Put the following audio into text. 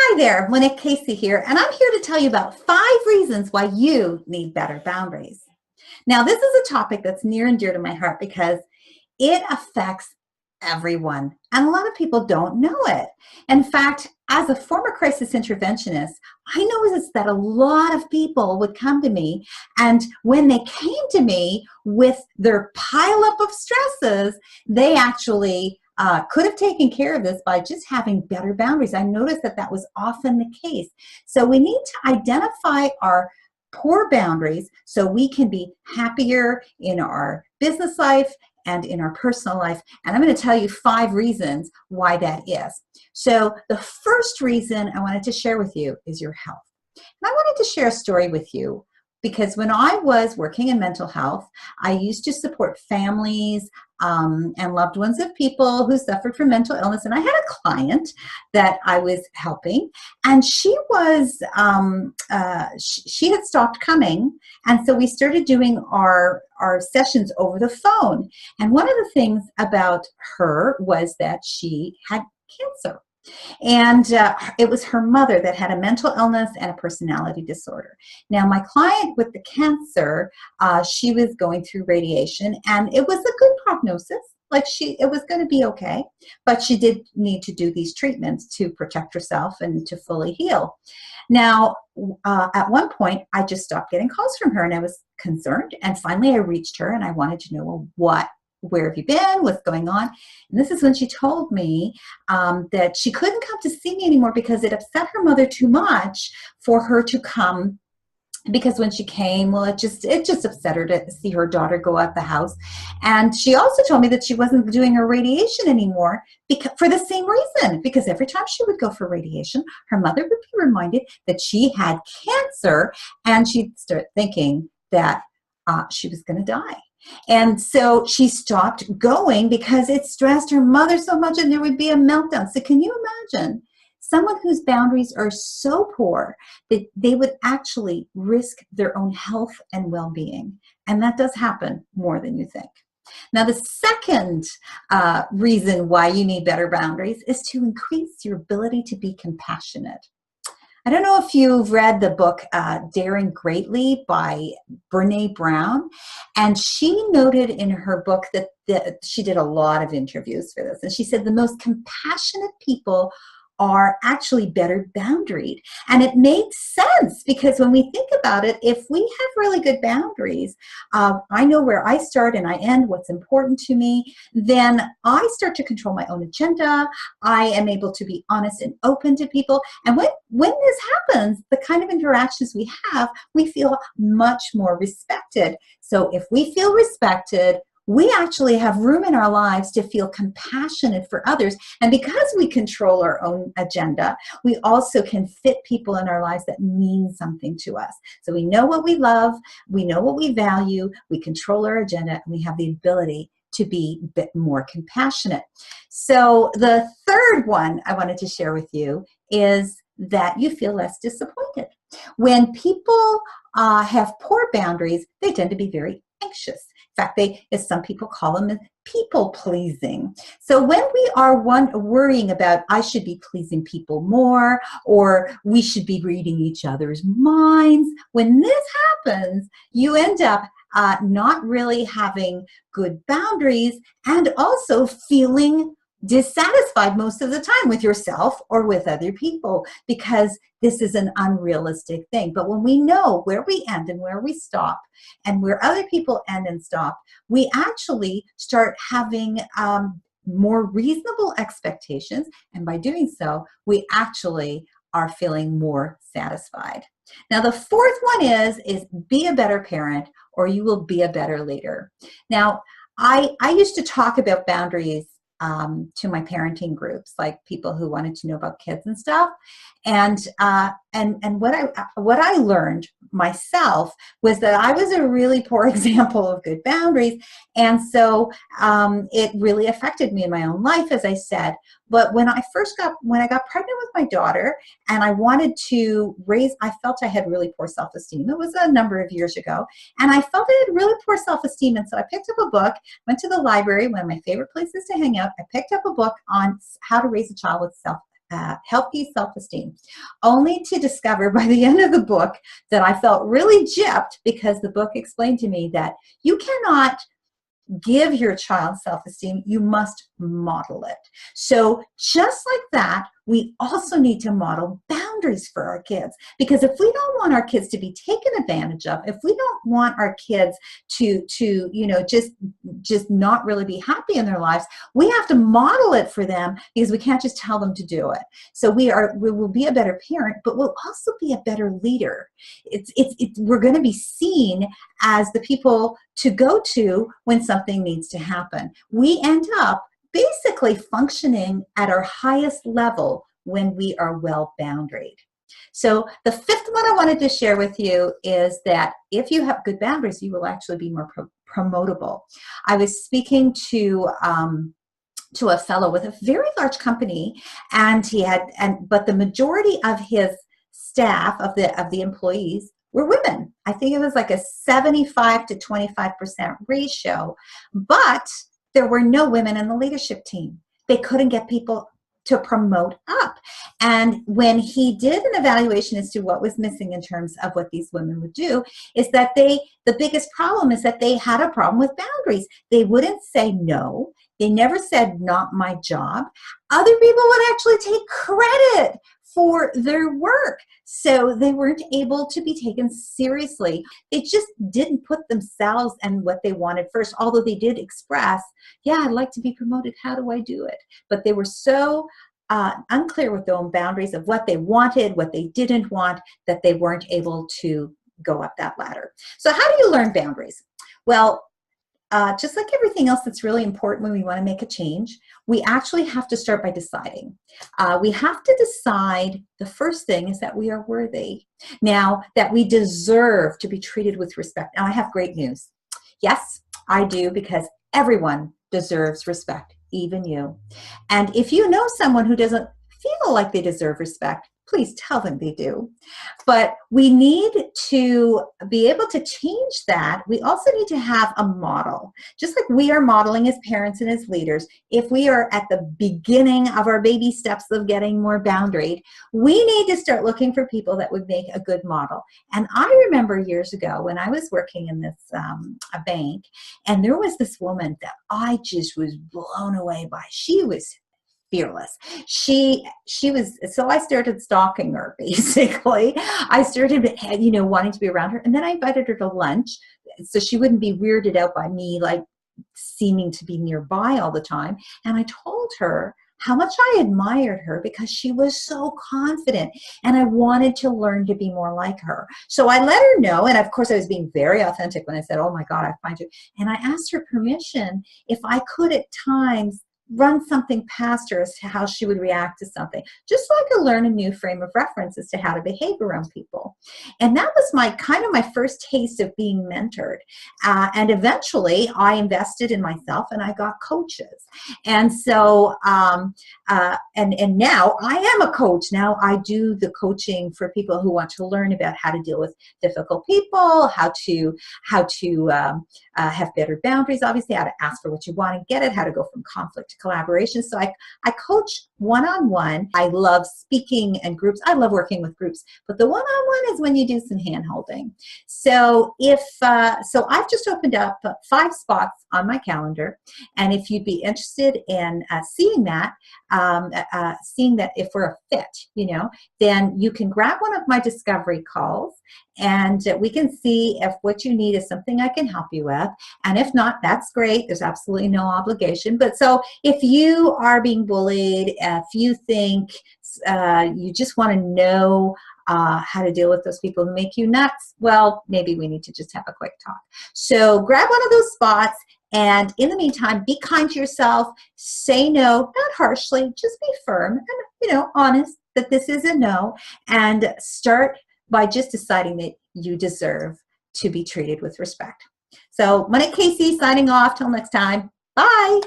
Hi there, Monique Casey here, and I'm here to tell you about 5 reasons why you need better boundaries. Now, this is a topic that's near and dear to my heart because it affects everyone, and a lot of people don't know it. In fact, as a former crisis interventionist, I noticed that a lot of people would come to me, and when they came to me with their pileup of stresses, they actually could have taken care of this by just having better boundaries. I noticed that that was often the case. So we need to identify our poor boundaries so we can be happier in our business life and in our personal life. And I'm going to tell you 5 reasons why that is. So the first reason I wanted to share with you is your health. And I wanted to share a story with you because when I was working in mental health, I used to support families and loved ones of people who suffered from mental illness. And I had a client that I was helping, and she was she had stopped coming, and so we started doing our sessions over the phone. And one of the things about her was that she had cancer. And it was her mother that had a mental illness and a personality disorder. Now, my client with the cancer, she was going through radiation, and it was a good prognosis. Like it was going to be okay, but she did need to do these treatments to protect herself and to fully heal. Now, at one point, I just stopped getting calls from her, and I was concerned. And finally, I reached her, and I wanted to know, well, where have you been? What's going on? And this is when she told me that she couldn't come to see me anymore because it upset her mother too much for her to come. Because when she came, well, it just upset her to see her daughter go out the house. And she also told me that she wasn't doing her radiation anymore for the same reason. Because every time she would go for radiation, her mother would be reminded that she had cancer, and she'd start thinking that she was going to die. And so she stopped going because it stressed her mother so much, and there would be a meltdown. So can you imagine someone whose boundaries are so poor that they would actually risk their own health and well-being? And that does happen more than you think. Now, the second reason why you need better boundaries is to increase your ability to be compassionate. I don't know if you've read the book Daring Greatly by Brene Brown, and she noted in her book that she did a lot of interviews for this, and she said the most compassionate people are actually better boundaried. And it made sense because when we think about it, if we have really good boundaries, I know where I start and I end, what's important to me, then I start to control my own agenda. I am able to be honest and open to people. And when this happens, the kind of interactions we have, we feel much more respected. So if we feel respected, we actually have room in our lives to feel compassionate for others. And because we control our own agenda, we also can fit people in our lives that mean something to us. So we know what we love, we know what we value, we control our agenda, and we have the ability to be a bit more compassionate. So the third one I wanted to share with you is that you feel less disappointed. When people have poor boundaries, they tend to be very anxious. In fact, as some people call them, people pleasing. So when we are worrying about, I should be pleasing people more, or we should be reading each other's minds, when this happens, you end up not really having good boundaries and also feeling dissatisfied most of the time with yourself or with other people, because this is an unrealistic thing. But when we know where we end and where we stop and where other people end and stop, we actually start having more reasonable expectations. And by doing so, we actually are feeling more satisfied. Now, the fourth one is be a better parent, or you will be a better leader. Now, I used to talk about boundaries to my parenting groups, like people who wanted to know about kids and stuff. And what I learned myself was that I was a really poor example of good boundaries. And so it really affected me in my own life, as I said. But when I got pregnant with my daughter and I wanted to I felt I had really poor self-esteem. It was a number of years ago. And I felt I had really poor self-esteem. And so I picked up a book, went to the library, one of my favorite places to hang out. I picked up a book on how to raise a child with healthy self-esteem, only to discover by the end of the book that I felt really gypped, because the book explained to me that you cannot give your child self-esteem, you must model it. So just like that, we also need to model boundaries for our kids, because if we don't want our kids to be taken advantage of, if we don't want our kids to just not really be happy in their lives, we have to model it for them, because we can't just tell them to do it. So we will be a better parent, but we'll also be a better leader. We're going to be seen as the people to go to when something needs to happen. We end up basically functioning at our highest level when we are well boundaried. So the fifth one I wanted to share with you is that if you have good boundaries, you will actually be more promotable. I was speaking to a fellow with a very large company, and but the majority of his staff, of the employees, were women. I think it was like a 75 to 25% ratio, but there were no women in the leadership team. They couldn't get people to promote up. And when he did an evaluation as to what was missing in terms of what these women would do, is that the biggest problem is that they had a problem with boundaries. They wouldn't say no. They never said, not my job. Other people would actually take credit for their work. So they weren't able to be taken seriously. They just didn't put themselves and what they wanted first, although they did express, yeah, I'd like to be promoted. How do I do it? But they were so unclear with their own boundaries of what they wanted, what they didn't want, that they weren't able to go up that ladder. So how do you learn boundaries? Well, just like everything else that's really important when we want to make a change, we actually have to start by deciding. We have to decide, the first thing is that we are worthy. Now, that we deserve to be treated with respect. Now, I have great news. Yes, I do, because everyone deserves respect, even you. And if you know someone who doesn't feel like they deserve respect, please tell them they do. But we need to be able to change that. We also need to have a model. Just like we are modeling as parents and as leaders, if we are at the beginning of our baby steps of getting more boundaried, we need to start looking for people that would make a good model. And I remember years ago when I was working in this a bank, and there was this woman that I just was blown away by. She was fearless. She was, so I started stalking her, basically. I started, wanting to be around her. And then I invited her to lunch so she wouldn't be weirded out by me, like seeming to be nearby all the time. And I told her how much I admired her, because she was so confident, and I wanted to learn to be more like her. So I let her know, and of course I was being very authentic when I said, oh my God, I find you. And I asked her permission if I could at times run something past her as to how she would react to something, just so I could learn a new frame of reference as to how to behave around people. And that was my first taste of being mentored. And eventually I invested in myself and I got coaches. And so, and now I am a coach. Now I do the coaching for people who want to learn about how to deal with difficult people, how to have better boundaries, obviously, how to ask for what you want and get it, how to go from conflict to collaboration. So I coach one-on-one. I love speaking and groups. I love working with groups, but the one-on-one is when you do some hand-holding. So so I've just opened up 5 spots on my calendar, and if you'd be interested in seeing that if we're a fit, then you can grab one of my discovery calls, and we can see if what you need is something I can help you with. And if not, that's great. There's absolutely no obligation. But so if you are being bullied, if you think you just want to know how to deal with those people who make you nuts, well, maybe we need to just have a quick talk. So grab one of those spots. And in the meantime, be kind to yourself. Say no, not harshly, just be firm and, honest that this is a no. And start by just deciding that you deserve to be treated with respect. So Monique Casey signing off. Till next time. Bye.